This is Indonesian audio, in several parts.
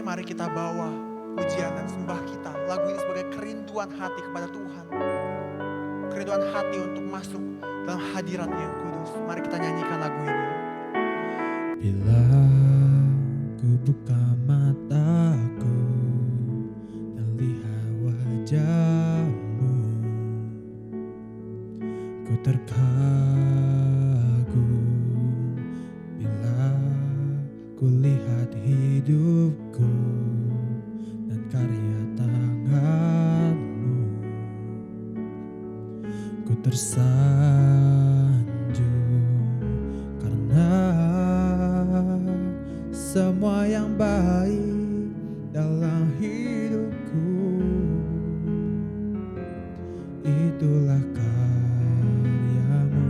mari kita bawa pujian dan sembah kita. Lagu ini sebagai kerinduan hati kepada Tuhan. Kerinduan hati untuk masuk dalam hadirat-Nya yang kudus. Mari kita nyanyikan lagu ini. Bila ku buka mataku dan lihat wajah-Mu, ku terkagum. Bila ku lihat hidupku dan karya tangan-Mu, ku tersanjung karena semua yang baik dalam hidupku itulah karya-Mu.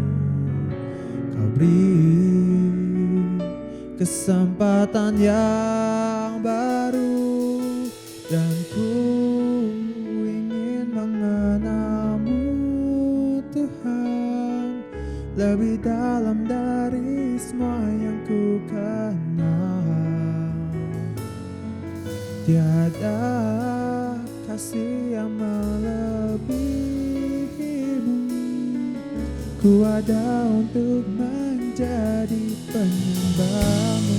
Kau beri kesempatan yang baru dan ku ingin mengenal-Mu Tuhan lebih dalam dari semua yang ku kenal. Tiada kasih yang melebihi-Mu. Ku ada untuk menjadi penyembah-Mu.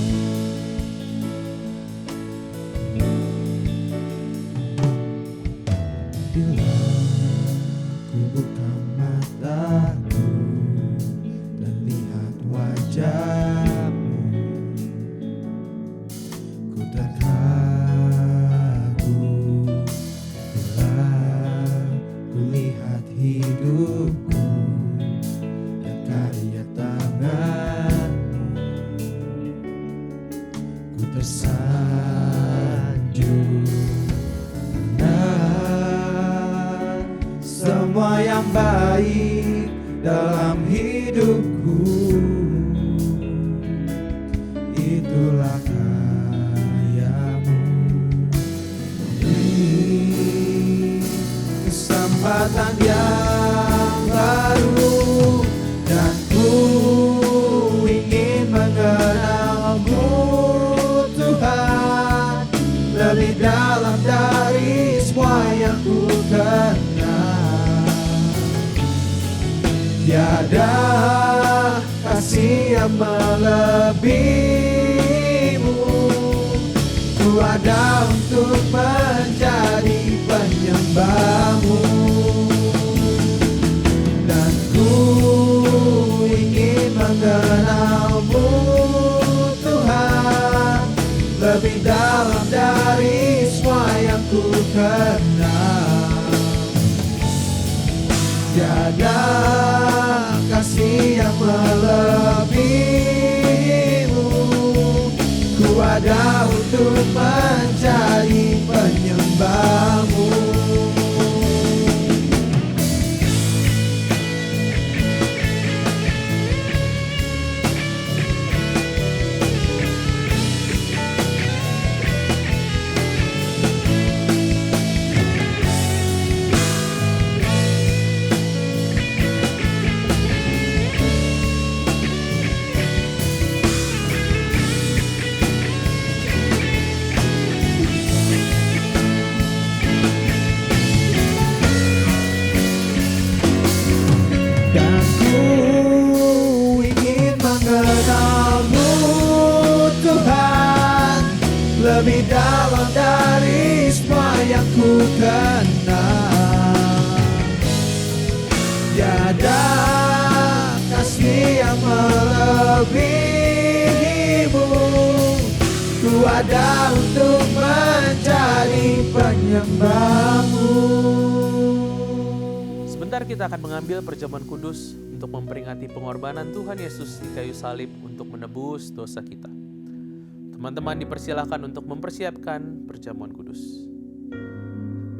Bila ku buka mataku dan lihat wajah-Mu, ku terkagum. Bila ku lihat hidupku dan karya tangan-Mu, ku tersanjung karena semua yang baik dalam hidupku itulah karya-Mu. Beri kesempatan yang baru dan ku ingin mengenal-Mu Tuhan lebih dalam dari semua yang ku kenal. Tiada kasih yang melebihi-Mu. Ku ada untuk menjadi penyembah-Mu dan ku ingin mengenal-Mu Tuhan lebih dalam dari semua yang ku kenal. Tiada kasih yang melebihi-Mu. Ku ada untuk menjadi penyembah-Mu. Dan ku ingin mengenal-Mu Tuhan lebih dalam dari semua yang ku kenal. Tiada kasih yang melebihi-Mu. Ku ada untuk menjadi penyembah-Mu. Sebentar kita akan mengambil perjamuan kudus untuk memperingati pengorbanan Tuhan Yesus di kayu salib untuk menebus dosa kita. Teman-teman dipersilahkan untuk mempersiapkan perjamuan kudus.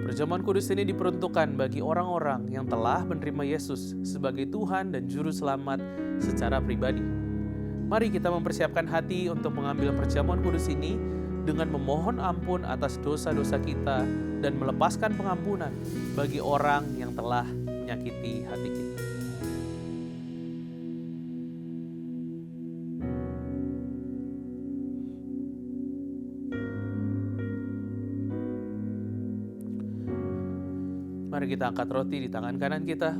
Perjamuan kudus ini diperuntukkan bagi orang-orang yang telah menerima Yesus sebagai Tuhan dan Juru Selamat secara pribadi. Mari kita mempersiapkan hati untuk mengambil perjamuan kudus ini dengan memohon ampun atas dosa-dosa kita dan melepaskan pengampunan bagi orang yang telah menyakiti hati kita. Mari kita angkat roti di tangan kanan kita.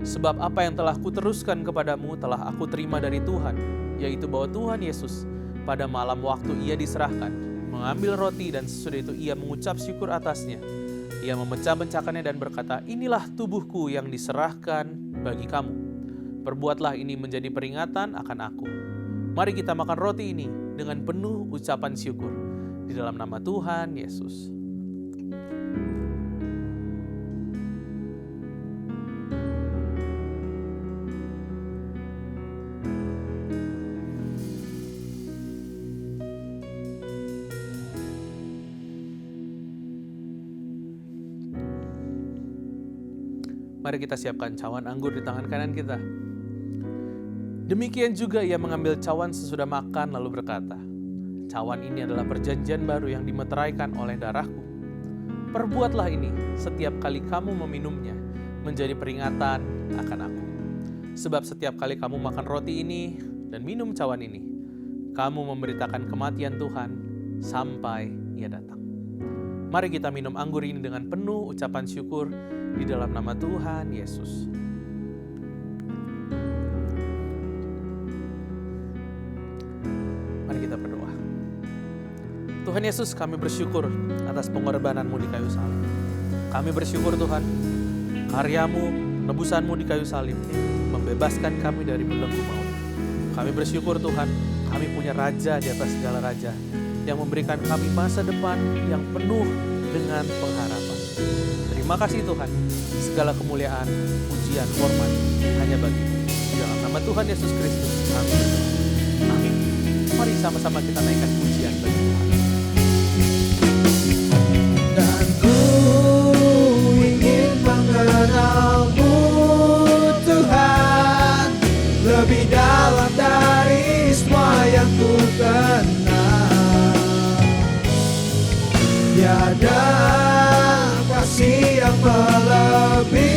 Sebab apa yang telah kuteruskan kepadamu telah aku terima dari Tuhan, yaitu bahwa Tuhan Yesus pada malam waktu ia diserahkan, mengambil roti dan sesudah itu ia mengucap syukur atasnya. Ia memecah-mecahkannya dan berkata, inilah tubuhku yang diserahkan bagi kamu. Perbuatlah ini menjadi peringatan akan aku. Mari kita makan roti ini dengan penuh ucapan syukur. Di dalam nama Tuhan Yesus. Mari kita siapkan cawan anggur di tangan kanan kita. Demikian juga ia mengambil cawan sesudah makan lalu berkata, cawan ini adalah perjanjian baru yang dimeteraikan oleh darahku. Perbuatlah ini setiap kali kamu meminumnya menjadi peringatan akan aku. Sebab setiap kali kamu makan roti ini dan minum cawan ini, kamu memberitakan kematian Tuhan sampai ia datang. Mari kita minum anggur ini dengan penuh ucapan syukur di dalam nama Tuhan Yesus. Mari kita berdoa. Tuhan Yesus, kami bersyukur atas pengorbanan-Mu di kayu salib. Kami bersyukur Tuhan, karya-Mu, penebusan-Mu di kayu salib membebaskan kami dari belenggu maut. Kami bersyukur Tuhan, kami punya Raja di atas segala raja yang memberikan kami masa depan yang penuh dengan pengharapan. Terima kasih Tuhan, segala kemuliaan, pujian, hormat hanya bagi-Mu. Di dalam nama Tuhan Yesus Kristus, kami berdoa. Amin. Mari sama-sama kita naikkan pujian bagi Tuhan. Dan ku ingin mengenal-Mu Tuhan, lebih dalam dari semua yang ku kenal. Tiada kasih yang melebihi-Mu,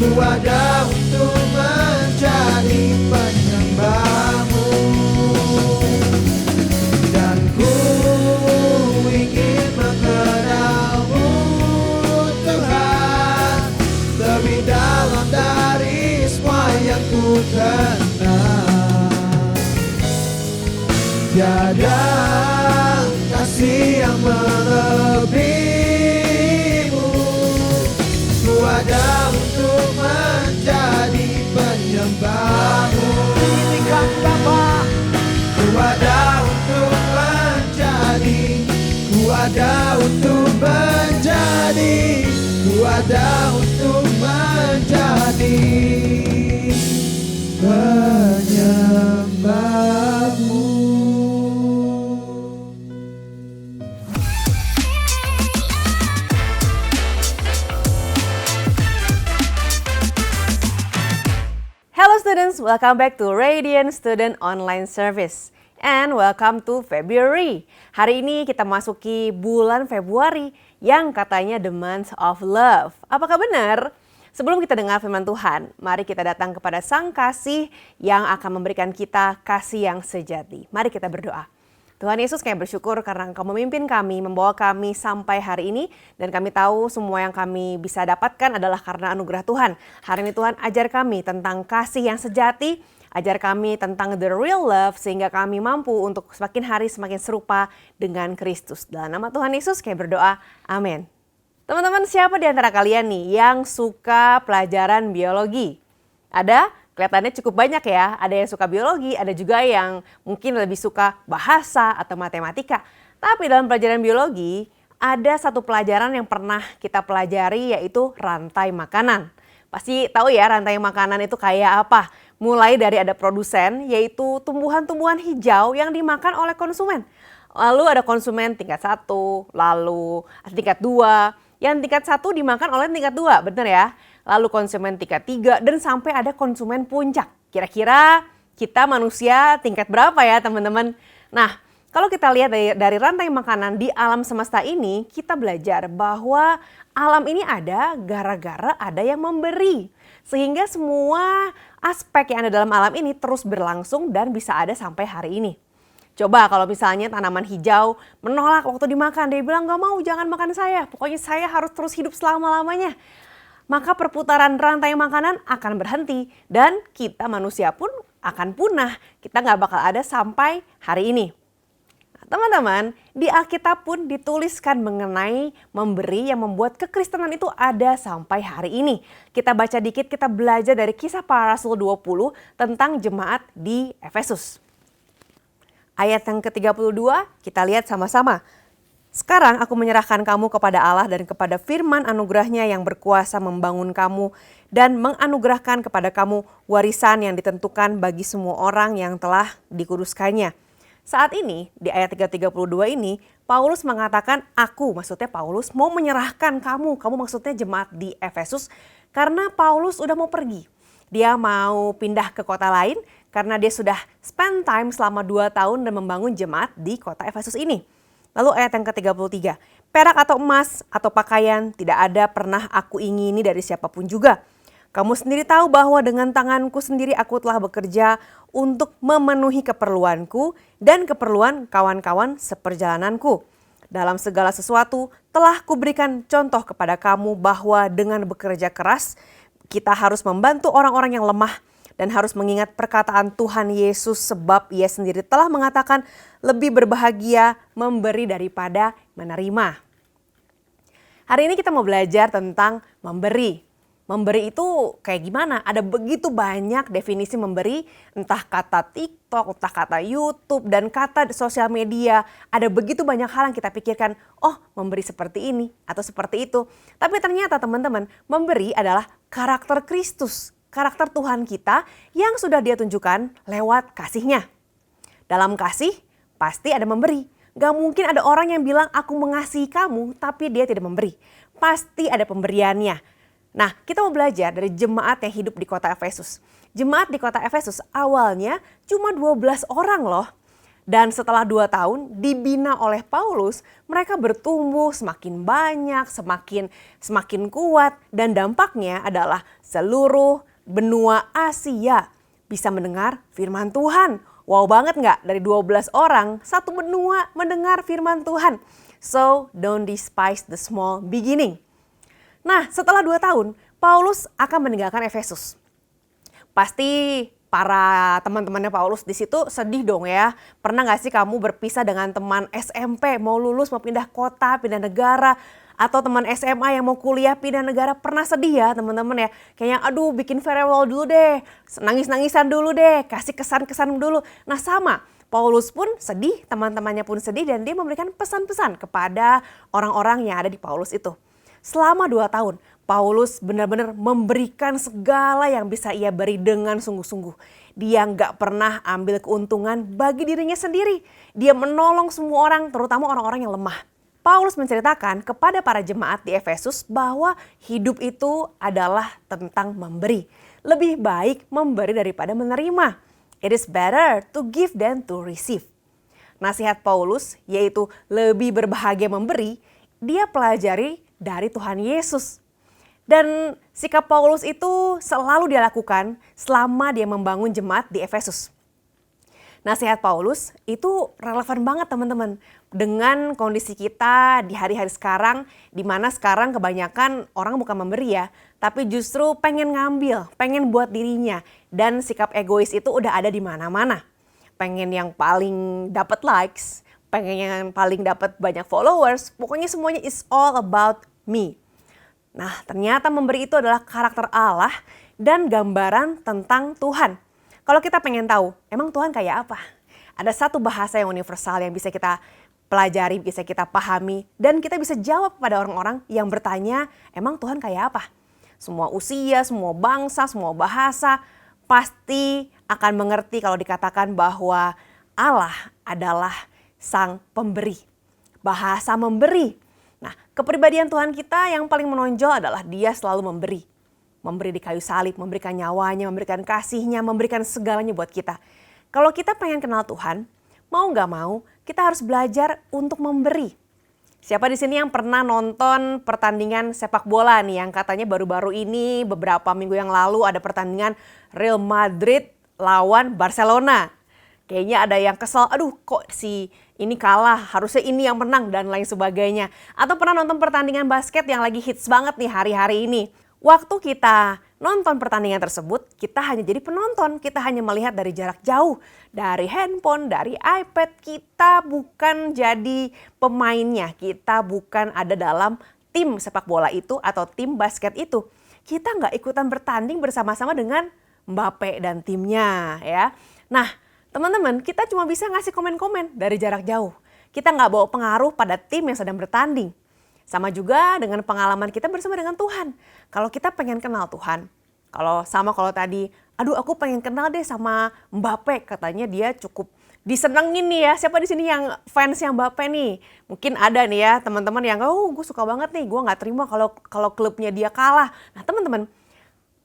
ku ada untuk menjadi penyembah-Mu. Dan ku ingin mengenal-Mu Tuhan, lebih dalam dari semua yang ku kenal. Tiada kasih yang melebihi-Mu, ku ada untuk menjadi penyembah-Mu. Tinggikan Bapa, ku ada untuk menjadi, ku ada untuk menjadi, ku ada untuk menjadi penyembah-Mu. Hello students, welcome back to Radiant Student Online Service. And welcome to February. Hari ini kita masuki bulan Februari yang katanya the month of love. Apakah benar? Sebelum kita dengar firman Tuhan, mari kita datang kepada Sang Kasih yang akan memberikan kita kasih yang sejati. Mari kita berdoa. Tuhan Yesus, kami bersyukur karena Engkau memimpin kami, membawa kami sampai hari ini. Dan kami tahu semua yang kami bisa dapatkan adalah karena anugerah Tuhan. Hari ini Tuhan ajar kami tentang kasih yang sejati, ajar kami tentang the real love, sehingga kami mampu untuk semakin hari semakin serupa dengan Kristus. Dalam nama Tuhan Yesus kami berdoa, amin. Teman-teman, siapa di antara kalian nih yang suka pelajaran biologi? Ada? Kelihatannya cukup banyak ya, ada yang suka biologi, ada juga yang mungkin lebih suka bahasa atau matematika. Tapi dalam pelajaran biologi, ada satu pelajaran yang pernah kita pelajari yaitu rantai makanan. Pasti tahu ya rantai makanan itu kayak apa. Mulai dari ada produsen, yaitu tumbuhan-tumbuhan hijau yang dimakan oleh konsumen. Lalu ada konsumen tingkat 1, lalu tingkat 2. Yang tingkat 1 dimakan oleh tingkat 2, benar ya? Lalu konsumen tingkat 3 dan sampai ada konsumen puncak. Kira-kira kita manusia tingkat berapa ya teman-teman? Nah, kalau kita lihat dari rantai makanan di alam semesta ini, kita belajar bahwa alam ini ada gara-gara ada yang memberi. Sehingga semua aspek yang ada dalam alam ini terus berlangsung dan bisa ada sampai hari ini. Coba kalau misalnya tanaman hijau menolak waktu dimakan, dia bilang gak mau, jangan makan saya, pokoknya saya harus terus hidup selama-lamanya. Maka perputaran rantai makanan akan berhenti dan kita manusia pun akan punah. Kita nggak bakal ada sampai hari ini. Nah, teman-teman, di Alkitab pun dituliskan mengenai memberi yang membuat kekristenan itu ada sampai hari ini. Kita baca dikit, kita belajar dari Kisah Para Rasul 20 tentang jemaat di Efesus. Ayat yang ke-32 kita lihat sama-sama. Sekarang aku menyerahkan kamu kepada Allah dan kepada firman anugerahnya yang berkuasa membangun kamu dan menganugerahkan kepada kamu warisan yang ditentukan bagi semua orang yang telah dikuduskannya. Saat ini di ayat 332 ini Paulus mengatakan maksudnya Paulus mau menyerahkan kamu maksudnya jemaat di Efesus karena Paulus udah mau pergi. Dia mau pindah ke kota lain karena dia sudah spend time selama 2 tahun dan membangun jemaat di kota Efesus ini. Lalu ayat yang ke-33, perak atau emas atau pakaian tidak ada pernah aku ingini dari siapapun juga. Kamu sendiri tahu bahwa dengan tanganku sendiri aku telah bekerja untuk memenuhi keperluanku dan keperluan kawan-kawan seperjalananku. Dalam segala sesuatu telah kuberikan contoh kepada kamu bahwa dengan bekerja keras kita harus membantu orang-orang yang lemah dan harus mengingat perkataan Tuhan Yesus sebab ia sendiri telah mengatakan lebih berbahagia memberi daripada menerima. Hari ini kita mau belajar tentang memberi. Memberi itu kayak gimana? Ada begitu banyak definisi memberi, entah kata TikTok, entah kata YouTube, dan kata sosial media. Ada begitu banyak hal yang kita pikirkan, memberi seperti ini atau seperti itu. Tapi ternyata teman-teman, memberi adalah karakter Kristus. Karakter Tuhan kita yang sudah Dia tunjukkan lewat kasih-Nya. Dalam kasih pasti ada memberi. Gak mungkin ada orang yang bilang aku mengasihi kamu tapi dia tidak memberi. Pasti ada pemberiannya. Nah, kita mau belajar dari jemaat yang hidup di kota Efesus. Jemaat di kota Efesus awalnya cuma 12 orang loh. Dan setelah 2 tahun dibina oleh Paulus, mereka bertumbuh semakin banyak, semakin kuat. Dan dampaknya adalah seluruh benua Asia bisa mendengar firman Tuhan. Wow banget nggak? Dari 12 orang, satu benua mendengar firman Tuhan. So, don't despise the small beginning. Nah, setelah 2 tahun, Paulus akan meninggalkan Efesus. Pasti para teman-temannya Paulus di situ sedih dong ya. Pernah nggak sih kamu berpisah dengan teman SMP, mau lulus, mau pindah kota, pindah negara, atau teman SMA yang mau kuliah pindah negara, pernah sedih ya teman-teman ya. Kayaknya bikin farewell dulu deh, nangis-nangisan dulu deh, kasih kesan-kesan dulu. Nah sama, Paulus pun sedih, teman-temannya pun sedih dan dia memberikan pesan-pesan kepada orang-orang yang ada di Paulus itu. Selama 2 tahun, Paulus benar-benar memberikan segala yang bisa ia beri dengan sungguh-sungguh. Dia nggak pernah ambil keuntungan bagi dirinya sendiri. Dia menolong semua orang, terutama orang-orang yang lemah. Paulus menceritakan kepada para jemaat di Efesus bahwa hidup itu adalah tentang memberi. Lebih baik memberi daripada menerima. It is better to give than to receive. Nasihat Paulus yaitu lebih berbahagia memberi, dia pelajari dari Tuhan Yesus. Dan sikap Paulus itu selalu dia lakukan selama dia membangun jemaat di Efesus. Nasihat Paulus itu relevan banget teman-teman dengan kondisi kita di hari-hari sekarang, di mana sekarang kebanyakan orang bukan memberi ya, tapi justru pengen ngambil, pengen buat dirinya, dan sikap egois itu udah ada di mana-mana. Pengen yang paling dapat likes, pengen yang paling dapat banyak followers, pokoknya semuanya is all about me. Nah, ternyata memberi itu adalah karakter Allah dan gambaran tentang Tuhan. Kalau kita pengen tahu, emang Tuhan kayak apa? Ada satu bahasa yang universal yang bisa kita pelajari, bisa kita pahami, dan kita bisa jawab kepada orang-orang yang bertanya, emang Tuhan kayak apa? Semua usia, semua bangsa, semua bahasa pasti akan mengerti kalau dikatakan bahwa Allah adalah Sang Pemberi. Bahasa memberi. Nah, kepribadian Tuhan kita yang paling menonjol adalah Dia selalu memberi. Memberi di kayu salib, memberikan nyawanya, memberikan kasih-Nya, memberikan segalanya buat kita. Kalau kita pengen kenal Tuhan, mau nggak mau, kita harus belajar untuk memberi. Siapa di sini yang pernah nonton pertandingan sepak bola nih, yang katanya baru-baru ini, beberapa minggu yang lalu ada pertandingan Real Madrid lawan Barcelona. kayaknya ada yang kesel, aduh kok si ini kalah, harusnya ini yang menang dan lain sebagainya. Atau pernah nonton pertandingan basket yang lagi hits banget nih hari-hari ini. Waktu kita nonton pertandingan tersebut, kita hanya jadi penonton, kita hanya melihat dari jarak jauh, dari handphone, dari iPad, kita bukan jadi pemainnya, kita bukan ada dalam tim sepak bola itu atau tim basket itu. Kita nggak ikutan bertanding bersama-sama dengan Mbappe dan timnya ya. Nah teman-teman, kita cuma bisa ngasih komen-komen dari jarak jauh. Kita nggak bawa pengaruh pada tim yang sedang bertanding. Sama juga dengan pengalaman kita bersama dengan Tuhan. Kalau kita pengen kenal Tuhan, kalau tadi, aduh aku pengen kenal deh sama Mbappe, katanya dia cukup disenengin nih ya. Siapa di sini yang fans yang Mbappe nih? Mungkin ada nih ya teman-teman yang, oh gue suka banget nih, gue nggak terima kalau klubnya dia kalah. Nah teman-teman,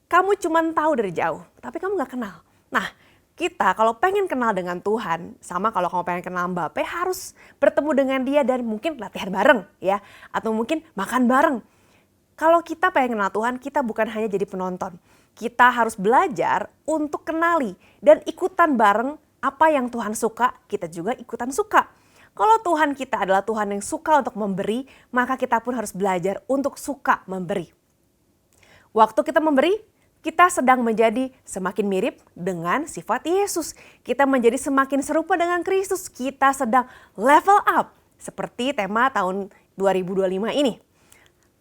kamu cuma tahu dari jauh, tapi kamu nggak kenal. Nah kita kalau pengen kenal dengan Tuhan, sama kalau kamu pengen kenal Mbappe, harus bertemu dengan dia dan mungkin latihan bareng ya, atau mungkin makan bareng. Kalau kita pengen kenal Tuhan, kita bukan hanya jadi penonton. Kita harus belajar untuk kenali dan ikutan bareng apa yang Tuhan suka, kita juga ikutan suka. Kalau Tuhan kita adalah Tuhan yang suka untuk memberi, maka kita pun harus belajar untuk suka memberi. Waktu kita memberi, kita sedang menjadi semakin mirip dengan sifat Yesus. Kita menjadi semakin serupa dengan Kristus. Kita sedang level up seperti tema tahun 2025 ini.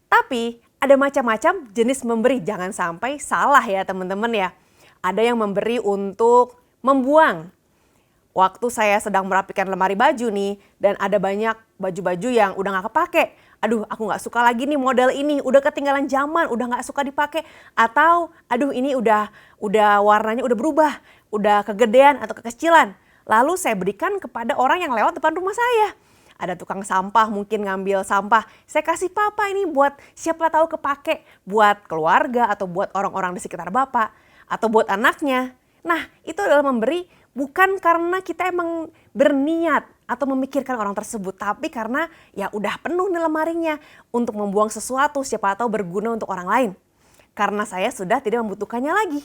Tapi ada macam-macam jenis memberi. Jangan sampai salah ya teman-teman ya. Ada yang memberi untuk membuang. Waktu saya sedang merapikan lemari baju nih dan ada banyak baju-baju yang udah gak kepake. Aduh aku gak suka lagi nih model ini, udah ketinggalan zaman, udah gak suka dipakai. Atau aduh ini udah warnanya udah berubah, udah kegedean atau kekecilan. Lalu saya berikan kepada orang yang lewat depan rumah saya. Ada tukang sampah mungkin ngambil sampah, saya kasih papa ini buat siapa tahu kepake. Buat keluarga atau buat orang-orang di sekitar bapak. Atau buat anaknya. Nah itu adalah memberi bukan karena kita emang berniat atau memikirkan orang tersebut, tapi karena ya udah penuh nih lemarinya untuk membuang sesuatu, siapa tahu berguna untuk orang lain. Karena saya sudah tidak membutuhkannya lagi.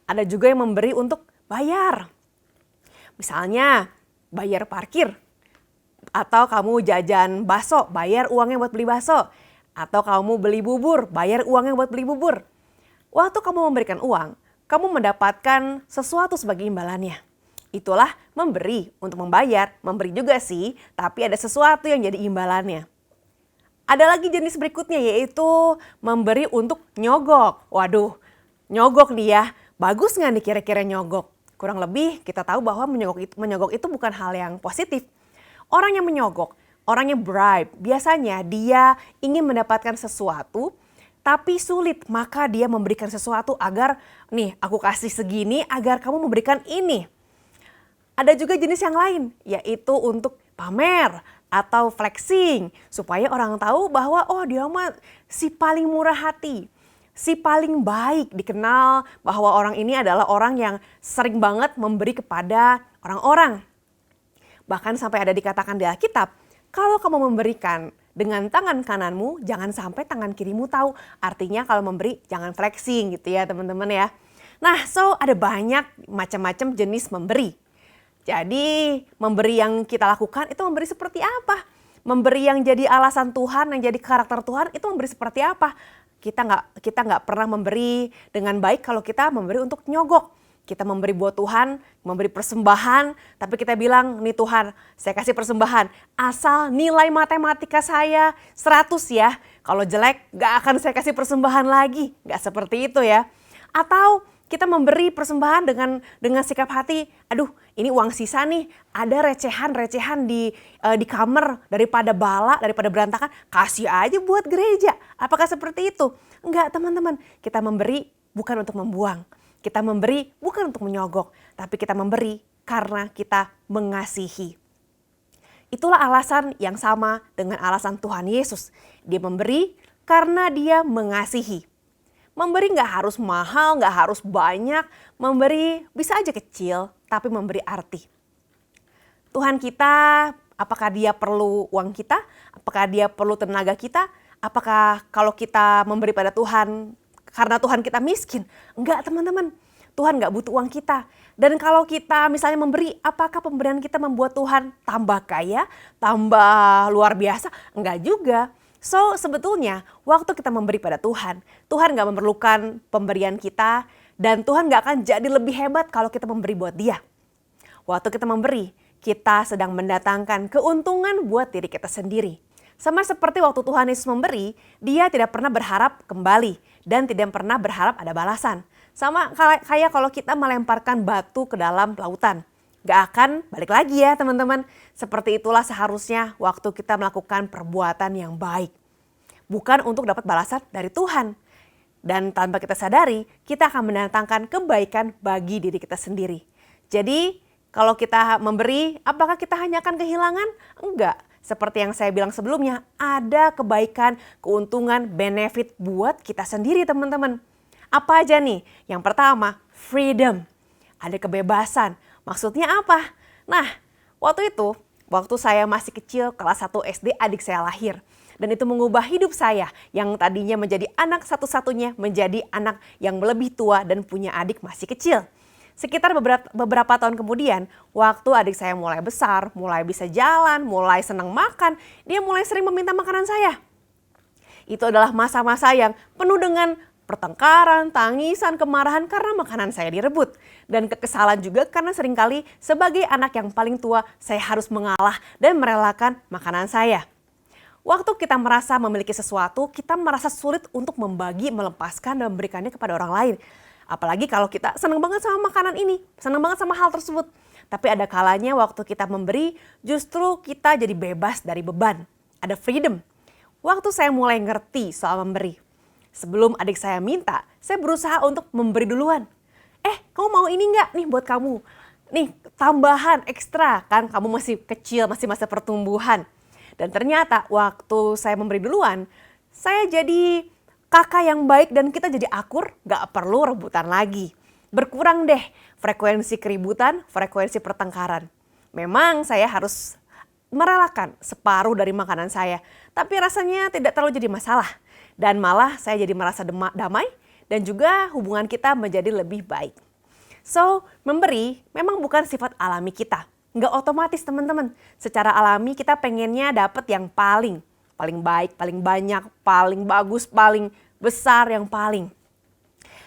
Ada juga yang memberi untuk bayar. Misalnya bayar parkir. Atau kamu jajan bakso, bayar uangnya buat beli bakso. Atau kamu beli bubur, bayar uangnya buat beli bubur. Waktu kamu memberikan uang, kamu mendapatkan sesuatu sebagai imbalannya. Itulah memberi untuk membayar, memberi juga sih, tapi ada sesuatu yang jadi imbalannya. Ada lagi jenis berikutnya yaitu memberi untuk nyogok. Waduh, nyogok nih ya, bagus nggak nih kira-kira nyogok? Kurang lebih kita tahu bahwa menyogok itu bukan hal yang positif. Orang yang menyogok, orang yang bribe, biasanya dia ingin mendapatkan sesuatu, tapi sulit, maka dia memberikan sesuatu agar, nih aku kasih segini agar kamu memberikan ini. Ada juga jenis yang lain, yaitu untuk pamer atau flexing. Supaya orang tahu bahwa oh dia mah si paling murah hati, si paling baik, dikenal bahwa orang ini adalah orang yang sering banget memberi kepada orang-orang. Bahkan sampai ada dikatakan di Alkitab, kalau kamu memberikan dengan tangan kananmu, jangan sampai tangan kirimu tahu. Artinya kalau memberi jangan flexing gitu ya teman-teman ya. Nah so ada banyak macam-macam jenis memberi. Jadi memberi yang kita lakukan itu memberi seperti apa? Memberi yang jadi alasan Tuhan, yang jadi karakter Tuhan itu memberi seperti apa? Kita nggak pernah memberi dengan baik kalau kita memberi untuk nyogok. Kita memberi buat Tuhan, memberi persembahan, tapi kita bilang, nih Tuhan saya kasih persembahan. Asal nilai matematika saya 100 ya. Kalau jelek gak akan saya kasih persembahan lagi. Gak seperti itu ya. Atau kita memberi persembahan dengan sikap hati, aduh ini uang sisa nih, ada recehan di kamar daripada bala, daripada berantakan, kasih aja buat gereja. Apakah seperti itu? Enggak teman-teman, kita memberi bukan untuk membuang. Kita memberi bukan untuk menyogok, tapi kita memberi karena kita mengasihi. Itulah alasan yang sama dengan alasan Tuhan Yesus. Dia memberi karena dia mengasihi. Memberi gak harus mahal, gak harus banyak. Memberi bisa aja kecil, tapi memberi arti. Tuhan kita, apakah dia perlu uang kita? Apakah dia perlu tenaga kita? Apakah kalau kita memberi pada Tuhan, karena Tuhan kita miskin? Enggak teman-teman. Tuhan nggak butuh uang kita. Dan kalau kita misalnya memberi, apakah pemberian kita membuat Tuhan tambah kaya, tambah luar biasa? Enggak juga. So sebetulnya waktu kita memberi pada Tuhan, Tuhan nggak memerlukan pemberian kita dan Tuhan nggak akan jadi lebih hebat kalau kita memberi buat Dia. Waktu kita memberi, kita sedang mendatangkan keuntungan buat diri kita sendiri. Sama seperti waktu Tuhan Yesus memberi, Dia tidak pernah berharap kembali dan tidak pernah berharap ada balasan. Sama kayak kalau kita melemparkan batu ke dalam lautan. Gak akan balik lagi ya teman-teman. Seperti itulah seharusnya waktu kita melakukan perbuatan yang baik. Bukan untuk dapat balasan dari Tuhan. Dan tanpa kita sadari, kita akan mendatangkan kebaikan bagi diri kita sendiri. Jadi kalau kita memberi, apakah kita hanya akan kehilangan? Enggak. Seperti yang saya bilang sebelumnya, ada kebaikan, keuntungan, benefit buat kita sendiri teman-teman. Apa aja nih? Yang pertama, freedom. Ada kebebasan. Maksudnya apa? Nah, waktu saya masih kecil, kelas 1 SD, adik saya lahir. Dan itu mengubah hidup saya yang tadinya menjadi anak satu-satunya, menjadi anak yang lebih tua dan punya adik masih kecil. Sekitar beberapa tahun kemudian, waktu adik saya mulai besar, mulai bisa jalan, mulai senang makan, dia mulai sering meminta makanan saya. Itu adalah masa-masa yang penuh dengan pertengkaran, tangisan, kemarahan karena makanan saya direbut. Dan kekesalan juga karena seringkali sebagai anak yang paling tua, saya harus mengalah dan merelakan makanan saya. Waktu kita merasa memiliki sesuatu, kita merasa sulit untuk membagi, melepaskan, dan memberikannya kepada orang lain. Apalagi kalau kita senang banget sama makanan ini, senang banget sama hal tersebut. Tapi ada kalanya waktu kita memberi, justru kita jadi bebas dari beban. Ada freedom. Waktu saya mulai ngerti soal memberi, sebelum adik saya minta, saya berusaha untuk memberi duluan. Kamu mau ini nggak? Nih buat kamu. Nih tambahan ekstra, kan kamu masih kecil, masih masa pertumbuhan. Dan ternyata waktu saya memberi duluan, saya jadi kakak yang baik dan kita jadi akur, gak perlu rebutan lagi. Berkurang deh frekuensi keributan, frekuensi pertengkaran. Memang saya harus merelakan separuh dari makanan saya, tapi rasanya tidak terlalu jadi masalah. Dan malah saya jadi merasa damai dan juga hubungan kita menjadi lebih baik. So, memberi memang bukan sifat alami kita. Nggak otomatis teman-teman. Secara alami kita pengennya dapat yang paling baik, paling banyak, paling bagus, paling besar, yang paling.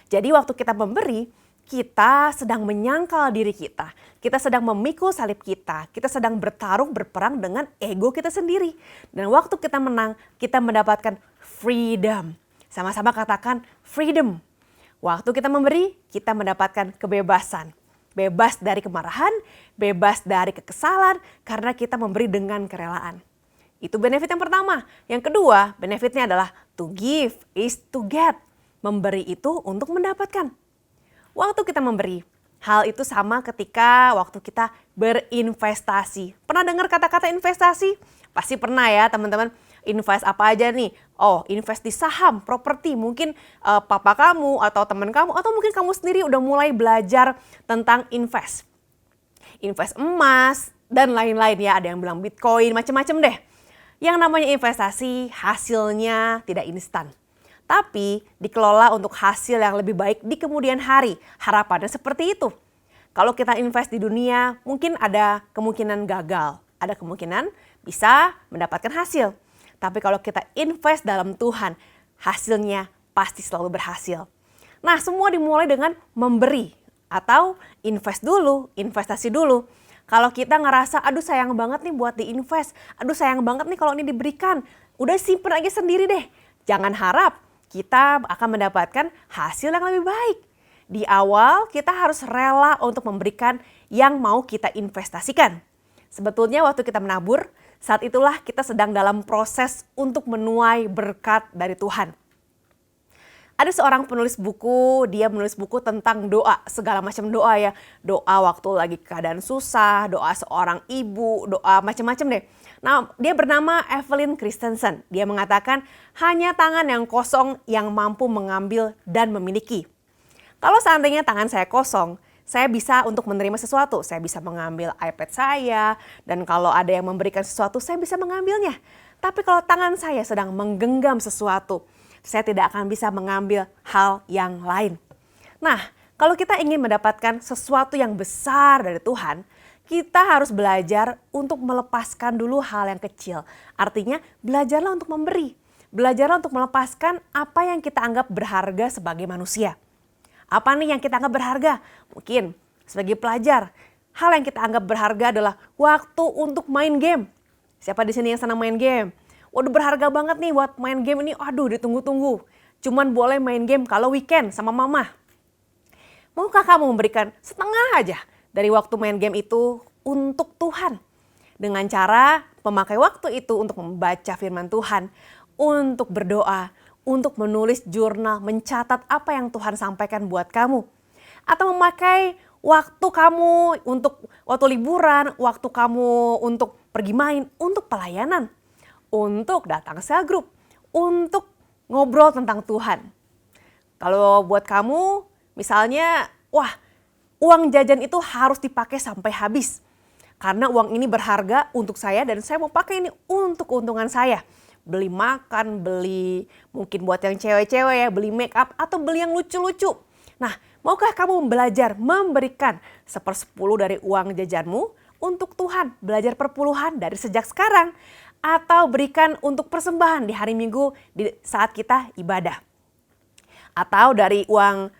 Jadi waktu kita memberi, kita sedang menyangkal diri kita. Kita sedang memikul salib kita. Kita sedang bertarung, berperang dengan ego kita sendiri. Dan waktu kita menang, kita mendapatkan freedom. Sama-sama katakan freedom. Waktu kita memberi, kita mendapatkan kebebasan. Bebas dari kemarahan, bebas dari kekesalan karena kita memberi dengan kerelaan. Itu benefit yang pertama. Yang kedua, benefitnya adalah to give is to get. Memberi itu untuk mendapatkan. Waktu kita memberi, hal itu sama ketika waktu kita berinvestasi. Pernah dengar kata-kata investasi? Pasti pernah ya teman-teman. Invest apa aja nih? Oh, invest di saham, properti. Mungkin papa kamu atau teman kamu atau mungkin kamu sendiri udah mulai belajar tentang invest. Invest emas dan lain-lain ya. Ada yang bilang Bitcoin, macam-macam deh. Yang namanya investasi hasilnya tidak instan. Tapi dikelola untuk hasil yang lebih baik di kemudian hari. Harapannya seperti itu. Kalau kita invest di dunia mungkin ada kemungkinan gagal. Ada kemungkinan bisa mendapatkan hasil. Tapi kalau kita invest dalam Tuhan, hasilnya pasti selalu berhasil. Nah, semua dimulai dengan memberi atau invest dulu, investasi dulu. Kalau kita ngerasa, aduh sayang banget nih buat diinvest, aduh sayang banget nih kalau ini diberikan, udah simpen aja sendiri deh. Jangan harap kita akan mendapatkan hasil yang lebih baik. Di awal kita harus rela untuk memberikan yang mau kita investasikan. Sebetulnya waktu kita menabur, saat itulah kita sedang dalam proses untuk menuai berkat dari Tuhan. Ada seorang penulis buku, dia menulis buku tentang doa, segala macam doa ya. Doa waktu lagi keadaan susah, doa seorang ibu, doa macam-macam deh. Nah, dia bernama Evelyn Christensen. Dia mengatakan hanya tangan yang kosong yang mampu mengambil dan memiliki. Kalau seandainya tangan saya kosong, saya bisa untuk menerima sesuatu. Saya bisa mengambil iPad saya dan kalau ada yang memberikan sesuatu, saya bisa mengambilnya. Tapi kalau tangan saya sedang menggenggam sesuatu, saya tidak akan bisa mengambil hal yang lain. Nah, Kalau kita ingin mendapatkan sesuatu yang besar dari Tuhan, kita harus belajar untuk melepaskan dulu hal yang kecil. Artinya belajarlah untuk memberi. Belajarlah untuk melepaskan apa yang kita anggap berharga sebagai manusia. Apa nih yang kita anggap berharga? Mungkin sebagai pelajar, hal yang kita anggap berharga adalah waktu untuk main game. Siapa di sini yang senang main game? Waduh, berharga banget nih buat main game ini. Aduh, ditunggu-tunggu. Cuman boleh main game kalau weekend sama mama. Maukah kamu memberikan setengah aja dari waktu main game itu untuk Tuhan? Dengan cara memakai waktu itu untuk membaca firman Tuhan, untuk berdoa, untuk menulis jurnal, mencatat apa yang Tuhan sampaikan buat kamu. Atau memakai waktu kamu untuk waktu liburan, waktu kamu untuk pergi main, untuk pelayanan, untuk datang cell group, untuk ngobrol tentang Tuhan. Kalau buat kamu, misalnya, wah, uang jajan itu harus dipakai sampai habis. Karena uang ini berharga untuk saya dan saya mau pakai ini untuk keuntungan saya. Beli makan, beli mungkin buat yang cewek-cewek ya, beli make up atau beli yang lucu-lucu. Nah, maukah kamu belajar memberikan 1/10 dari uang jajanmu untuk Tuhan? Belajar perpuluhan dari sejak sekarang. Atau berikan untuk persembahan di hari Minggu di saat kita ibadah. Atau dari uang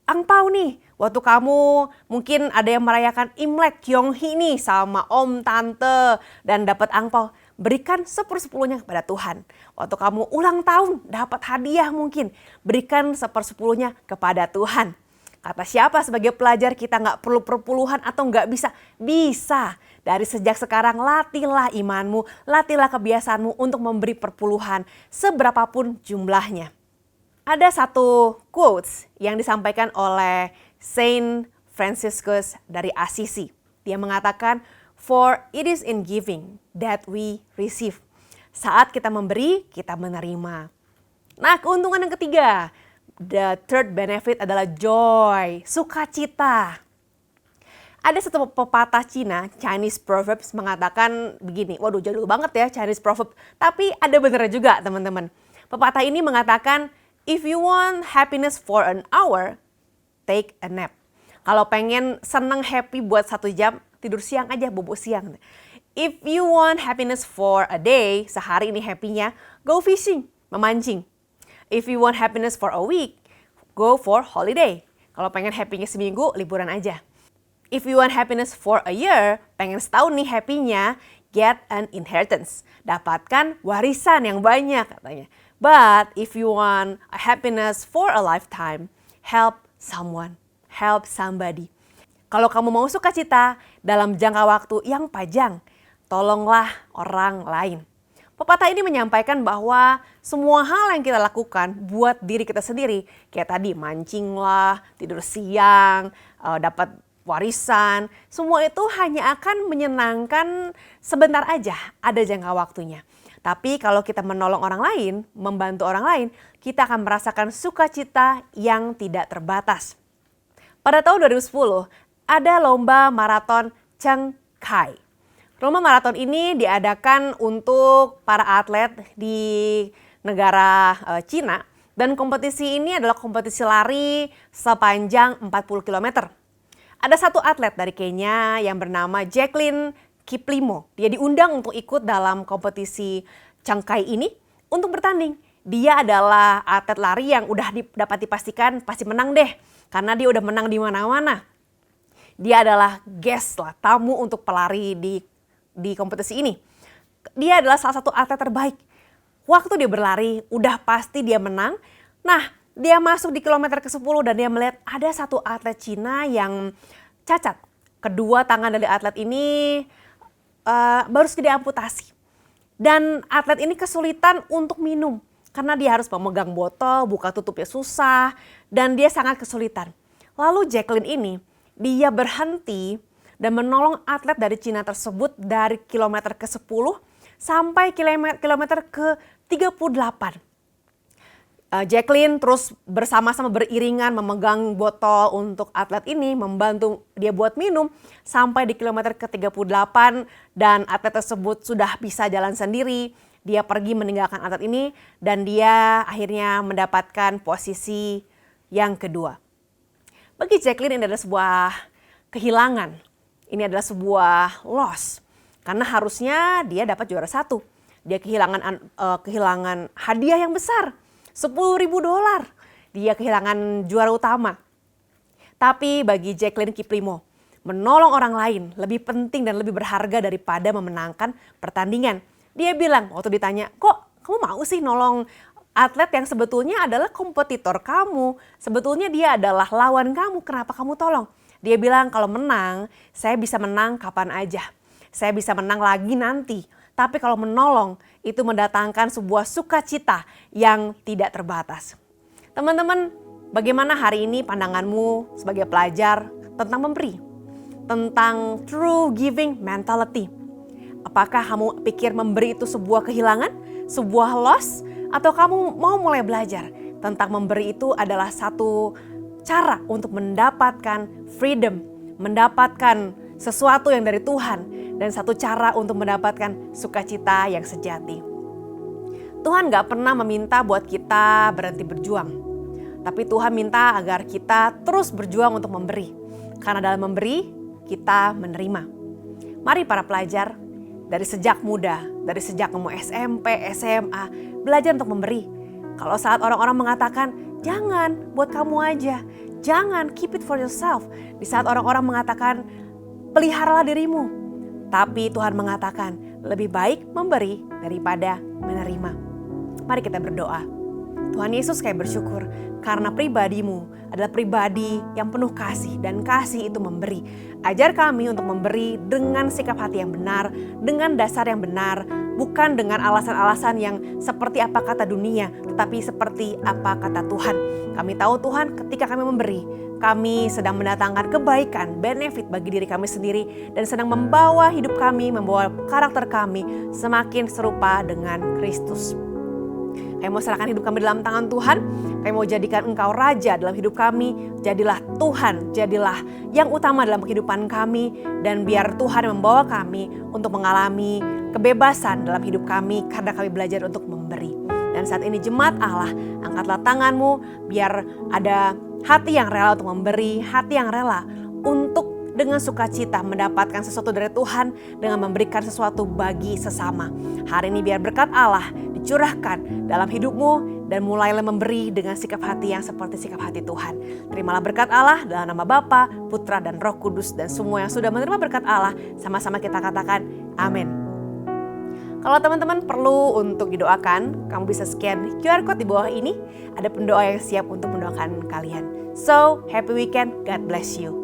angpau nih, waktu kamu mungkin ada yang merayakan Imlek, Kyonghi nih sama om, tante dan dapat angpau. Berikan 1/10-nya kepada Tuhan. Waktu kamu ulang tahun dapat hadiah mungkin, berikan 1/10-nya kepada Tuhan. Kata siapa sebagai pelajar kita nggak perlu perpuluhan atau nggak bisa? Bisa. Dari sejak sekarang latihlah imanmu, latihlah kebiasaanmu untuk memberi perpuluhan seberapapun jumlahnya. Ada satu quotes yang disampaikan oleh Saint Franciscus dari Assisi. Dia mengatakan, "For it is in giving that we receive." Saat kita memberi, kita menerima. Nah, keuntungan yang ketiga, the third benefit adalah joy, sukacita. Ada satu pepatah Cina, Chinese Proverbs mengatakan begini, waduh jadul banget ya Chinese Proverbs, tapi ada benernya juga teman-teman. Pepatah ini mengatakan, if you want happiness for an hour, take a nap. Kalau pengen seneng happy buat 1 jam, tidur siang aja, bobo siang. If you want happiness for a day, sehari ini happy-nya, go fishing, memancing. If you want happiness for a week, go for holiday. Kalau pengen happy-nya seminggu, liburan aja. If you want happiness for a year, pengen setahun nih happy-nya, get an inheritance. Dapatkan warisan yang banyak katanya. But if you want a happiness for a lifetime, help someone, help somebody. Kalau kamu mau sukacita dalam jangka waktu yang panjang, tolonglah orang lain. Pepatah ini menyampaikan bahwa semua hal yang kita lakukan buat diri kita sendiri, kayak tadi mancing lah, tidur siang, dapat warisan, semua itu hanya akan menyenangkan sebentar aja, ada jangka waktunya. Tapi kalau kita menolong orang lain, membantu orang lain, kita akan merasakan sukacita yang tidak terbatas. Pada tahun 2010, ada lomba maraton Chiang Kai. Lomba maraton ini diadakan untuk para atlet di negara Cina. Dan kompetisi ini adalah kompetisi lari sepanjang 40 km. Ada satu atlet dari Kenya yang bernama Jacqueline Kiplimo. Dia diundang untuk ikut dalam kompetisi Chiang Kai ini untuk bertanding. Dia adalah atlet lari yang udah dapat dipastikan pasti menang deh. Karena dia udah menang di mana-mana. Dia adalah guest lah, tamu untuk pelari di kompetisi ini. Dia adalah salah satu atlet terbaik. Waktu dia berlari, udah pasti dia menang. Nah, dia masuk di kilometer ke-10 dan dia melihat ada satu atlet Cina yang cacat. Kedua tangan dari atlet ini baru saja diamputasi. Dan atlet ini kesulitan untuk minum. Karena dia harus memegang botol, buka tutupnya susah, dan dia sangat kesulitan. Lalu Jacqueline ini, dia berhenti dan menolong atlet dari Cina tersebut dari kilometer ke-10 sampai kilometer ke-38. Jacqueline terus bersama-sama beriringan memegang botol untuk atlet ini, membantu dia buat minum sampai di kilometer ke-38 dan atlet tersebut sudah bisa jalan sendiri. Dia pergi meninggalkan atlet ini dan dia akhirnya mendapatkan posisi yang kedua. Bagi Jacqueline ini adalah sebuah kehilangan. Ini adalah sebuah loss. Karena harusnya dia dapat juara 1. Dia kehilangan hadiah yang besar, $10.000. Dia kehilangan juara utama. Tapi bagi Jacqueline Kiplimo, menolong orang lain lebih penting dan lebih berharga daripada memenangkan pertandingan. Dia bilang waktu ditanya, kok kamu mau sih nolong atlet yang sebetulnya adalah kompetitor kamu. Sebetulnya dia adalah lawan kamu, kenapa kamu tolong? Dia bilang kalau menang, saya bisa menang kapan aja. Saya bisa menang lagi nanti. Tapi kalau menolong, itu mendatangkan sebuah sukacita yang tidak terbatas. Teman-teman, bagaimana hari ini pandanganmu sebagai pelajar tentang memberi? Tentang true giving mentality. Apakah kamu pikir memberi itu sebuah kehilangan, sebuah loss, atau kamu mau mulai belajar tentang memberi itu adalah satu cara untuk mendapatkan freedom, mendapatkan sesuatu yang dari Tuhan, dan satu cara untuk mendapatkan sukacita yang sejati. Tuhan gak pernah meminta buat kita berhenti berjuang, tapi Tuhan minta agar kita terus berjuang untuk memberi, karena dalam memberi kita menerima. Mari para pelajar, dari sejak muda, dari sejak kamu SMP, SMA, belajar untuk memberi. Kalau saat orang-orang mengatakan, jangan buat kamu aja, jangan keep it for yourself. Di saat orang-orang mengatakan, peliharalah dirimu. Tapi Tuhan mengatakan, lebih baik memberi daripada menerima. Mari kita berdoa. Tuhan Yesus, kami bersyukur karena pribadimu adalah pribadi yang penuh kasih dan kasih itu memberi. Ajar kami untuk memberi dengan sikap hati yang benar, dengan dasar yang benar, bukan dengan alasan-alasan yang seperti apa kata dunia, tetapi seperti apa kata Tuhan. Kami tahu Tuhan ketika kami memberi, kami sedang mendatangkan kebaikan, benefit bagi diri kami sendiri dan sedang membawa hidup kami, membawa karakter kami semakin serupa dengan Kristus. Kami mau serahkan hidup kami dalam tangan Tuhan. Kami mau jadikan Engkau Raja dalam hidup kami. Jadilah Tuhan, jadilah yang utama dalam kehidupan kami. Dan biar Tuhan membawa kami untuk mengalami kebebasan dalam hidup kami karena kami belajar untuk memberi. Dan saat ini jemaat Allah, angkatlah tanganmu biar ada hati yang rela untuk memberi, hati yang rela untuk dengan sukacita mendapatkan sesuatu dari Tuhan dengan memberikan sesuatu bagi sesama. Hari ini biar berkat Allah dicurahkan dalam hidupmu dan mulailah memberi dengan sikap hati yang seperti sikap hati Tuhan. Terimalah berkat Allah dalam nama Bapa, Putra dan Roh Kudus, dan semua yang sudah menerima berkat Allah sama-sama kita katakan amin. Kalau teman-teman perlu untuk didoakan, kamu bisa scan QR code di bawah ini. Ada pendoa yang siap untuk mendoakan kalian. So, happy weekend, God bless you.